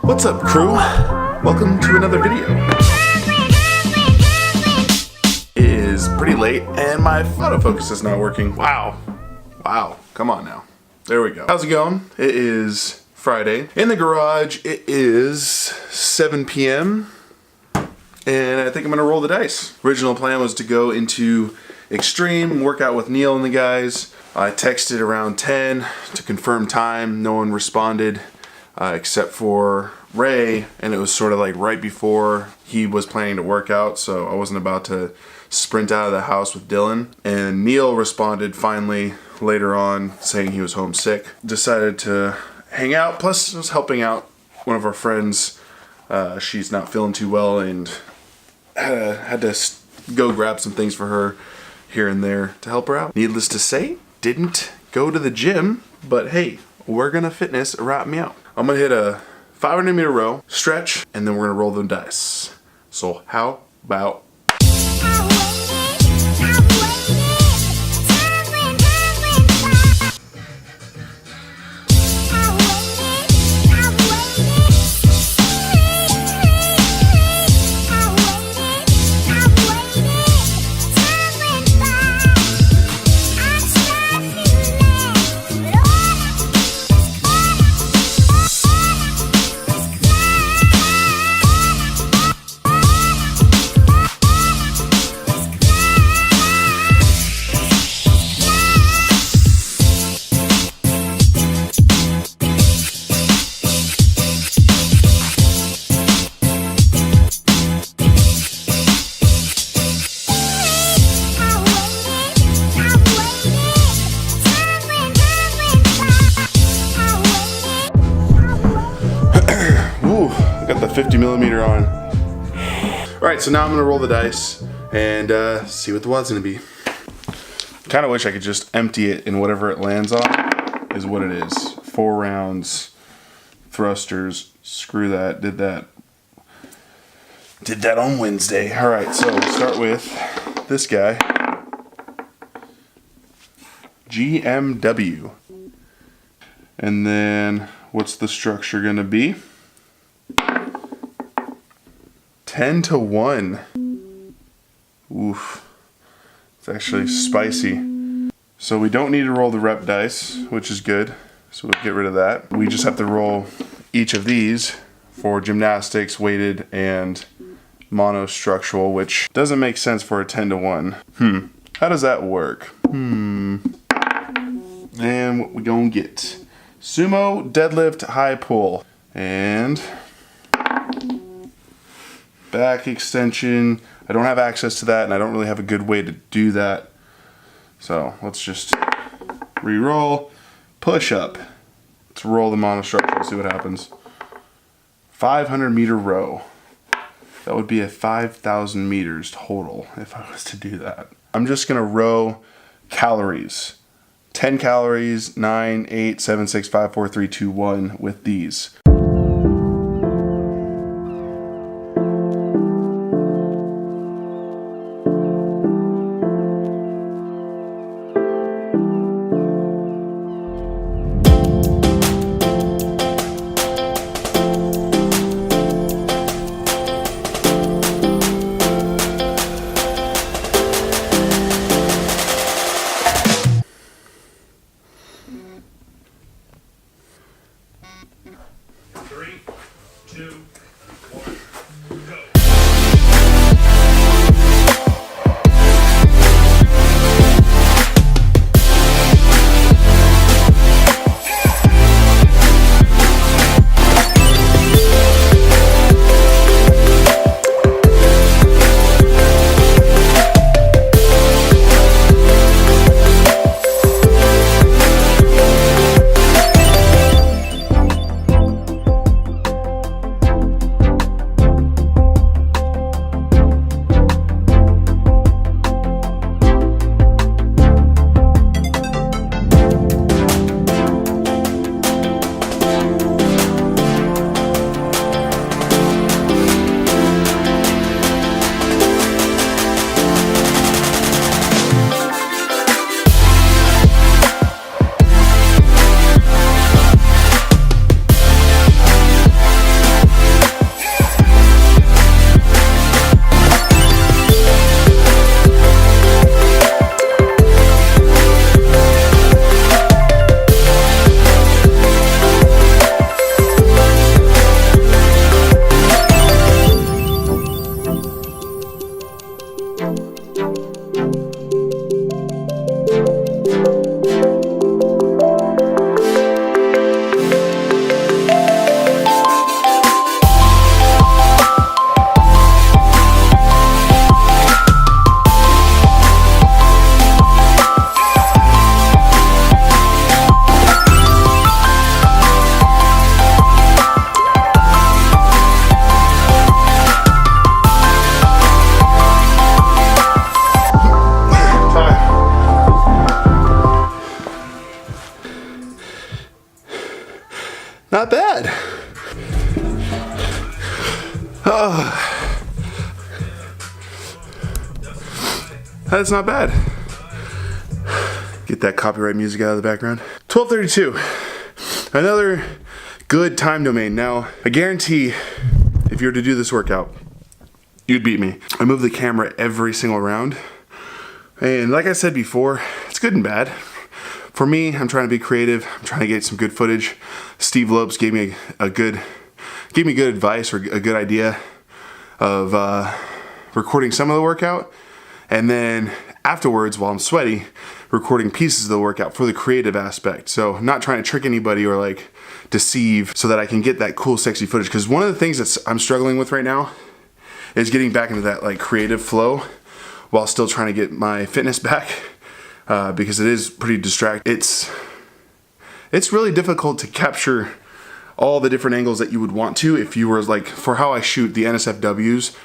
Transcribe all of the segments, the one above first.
What's up, crew? Welcome to another video. It is pretty late and my autofocus is not working. Wow, come on now. There we go. How's it going? It is Friday. In the garage, it is 7 p.m. and I think I'm gonna roll the dice. Original plan was to go into Extreme, work out with Neil and the guys. I texted around 10 to confirm time. No one responded except for Ray, and it was sort of like right before he was planning to work out, so I wasn't about to sprint out of the house with Dylan. And Neil responded finally later on saying he was homesick. Decided to hang out, plus I was helping out one of our friends. She's not feeling too well and had to go grab some things for her here and there to help her out. Needless to say, didn't go to the gym, but hey, we're gonna fitness wrap me out. I'm gonna hit a 500 meter row, stretch, and then we're gonna roll the dice. So how about got the 50 millimeter on. Alright, so now I'm gonna roll the dice and see what the wad's gonna be. Kinda wish I could just empty it and whatever it lands on is what it is. 4 rounds, thrusters, screw that, did that on Wednesday. Alright, so we'll start with this guy. GMW. And then what's the structure gonna be? 10 to 1. Oof. It's actually spicy. So we don't need to roll the rep dice, which is good. So we'll get rid of that. We just have to roll each of these for gymnastics, weighted, and monostructural, which doesn't make sense for a 10 to 1. How does that work? And what we gonna get? Sumo, deadlift, high pull. And back extension. I don't have access to that and I don't really have a good way to do that. So let's just re-roll. Push up. Let's roll the monostructural, see what happens. 500 meter row. That would be a 5,000 meters total if I was to do that. I'm just gonna row calories. 10 calories, 9, 8, 7, 6, 5, 4, 3, 2, 1 with these. Not bad. That's not bad. Get that copyright music out of the background. 12:32. Another good time domain. Now, I guarantee if you were to do this workout, you'd beat me. I move the camera every single round. And like I said before, it's good and bad. For me, I'm trying to be creative. I'm trying to get some good footage. Steve Lopes gave me good advice or a good idea of recording some of the workout. And then afterwards, while I'm sweaty, recording pieces of the workout for the creative aspect. So not trying to trick anybody or like deceive so that I can get that cool, sexy footage. Because one of the things that I'm struggling with right now is getting back into that like creative flow while still trying to get my fitness back because it is pretty distracting. It's really difficult to capture all the different angles that you would want to if you were like, for how I shoot the NSFWs,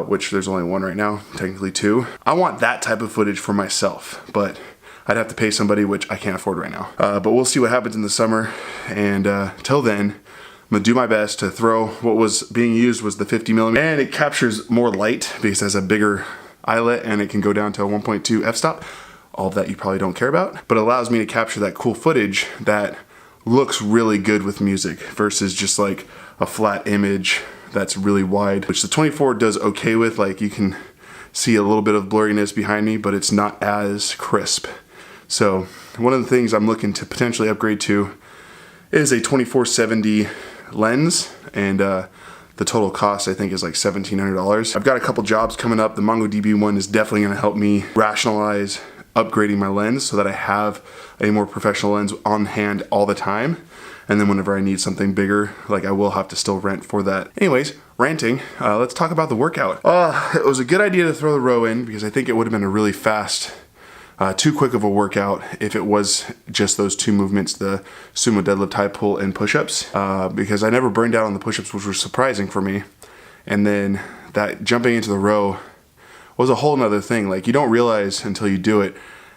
which there's only one right now, technically two. I want that type of footage for myself, but I'd have to pay somebody, which I can't afford right now. But we'll see what happens in the summer, and till then, I'm gonna do my best to throw. What was being used was the 50mm, and it captures more light because it has a bigger eyelet and it can go down to a 1.2 f-stop. All of that you probably don't care about, but it allows me to capture that cool footage that looks really good with music versus just like a flat image that's really wide, which the 24 does okay with. Like you can see a little bit of blurriness behind me, but it's not as crisp. So one of the things I'm looking to potentially upgrade to is a 24-70 lens, and the total cost I think is like $1,700. I've got a couple jobs coming up. The MongoDB one is definitely gonna help me rationalize upgrading my lens so that I have a more professional lens on hand all the time. And then whenever I need something bigger, like I will have to still rent for that. Anyways, ranting, let's talk about the workout. It was a good idea to throw the row in because I think it would have been a really fast, too quick of a workout if it was just those two movements, the sumo deadlift, high pull, and push-ups, because I never burned out on the push-ups, which was surprising for me. And then that jumping into the row was a whole nother thing. Like you don't realize until you do it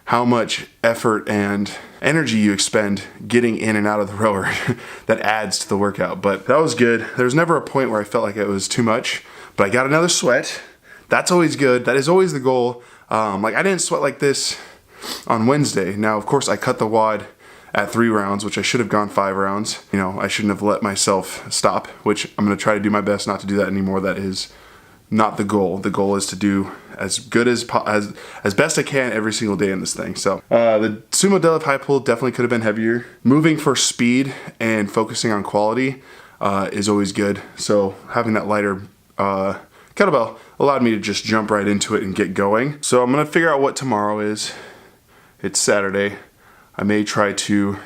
how much effort and energy you expend getting in and out of the rower that adds to the workout. But that was good. There was never a point where I felt like it was too much, but I got another sweat. That's always good. That is always the goal. Like I didn't sweat like this on Wednesday. Now, of course, I cut the WOD at 3 rounds, which I should have gone 5 rounds. You know, I shouldn't have let myself stop, which I'm gonna try to do my best not to do that anymore. That is not the goal. The goal is to do as good as best I can every single day in this thing. So the sumo deadlift high pull definitely could have been heavier. Moving for speed and focusing on quality is always good. So having that lighter kettlebell allowed me to just jump right into it and get going. So I'm gonna figure out what tomorrow is. It's Saturday. I may try to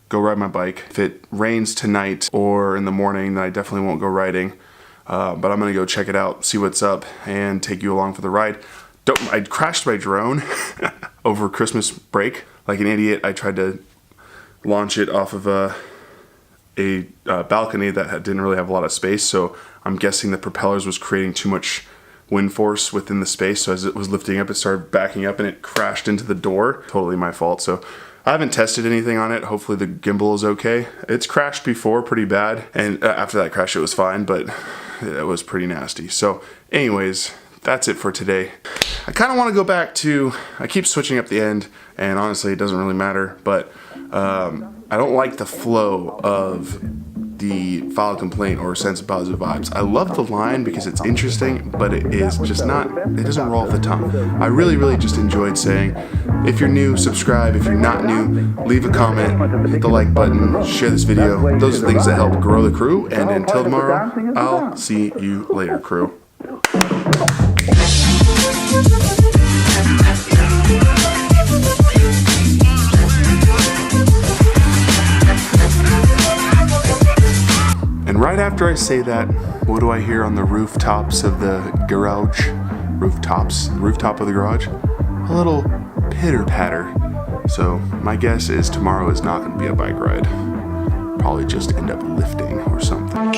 go ride my bike. If it rains tonight or in the morning, then I definitely won't go riding. But I'm gonna go check it out, see what's up, and take you along for the ride. I crashed my drone over Christmas break. Like an idiot, I tried to launch it off of a balcony that didn't really have a lot of space, so I'm guessing the propellers was creating too much wind force within the space, so as it was lifting up, it started backing up and it crashed into the door. Totally my fault. So I haven't tested anything on it. Hopefully the gimbal is okay. It's crashed before pretty bad, and after that crash it was fine, but it was pretty nasty. So anyways, that's it for today. I kind of want to go back to, I keep switching up the end, and honestly it doesn't really matter, but I don't like the flow of the file a complaint or sense of positive vibes. I love the line because it's interesting, but it is just not, it doesn't roll off the tongue. I really just enjoyed saying, if you're new, subscribe. If you're not new, leave a comment, hit the like button, share this video. Those are things that help grow the crew, and until tomorrow, I'll see you later, crew. And right after I say that, what do I hear on the rooftops of the garage? Rooftop of the garage? A little pitter patter. So my guess is tomorrow is not going to be a bike ride. Probably just end up lifting or something.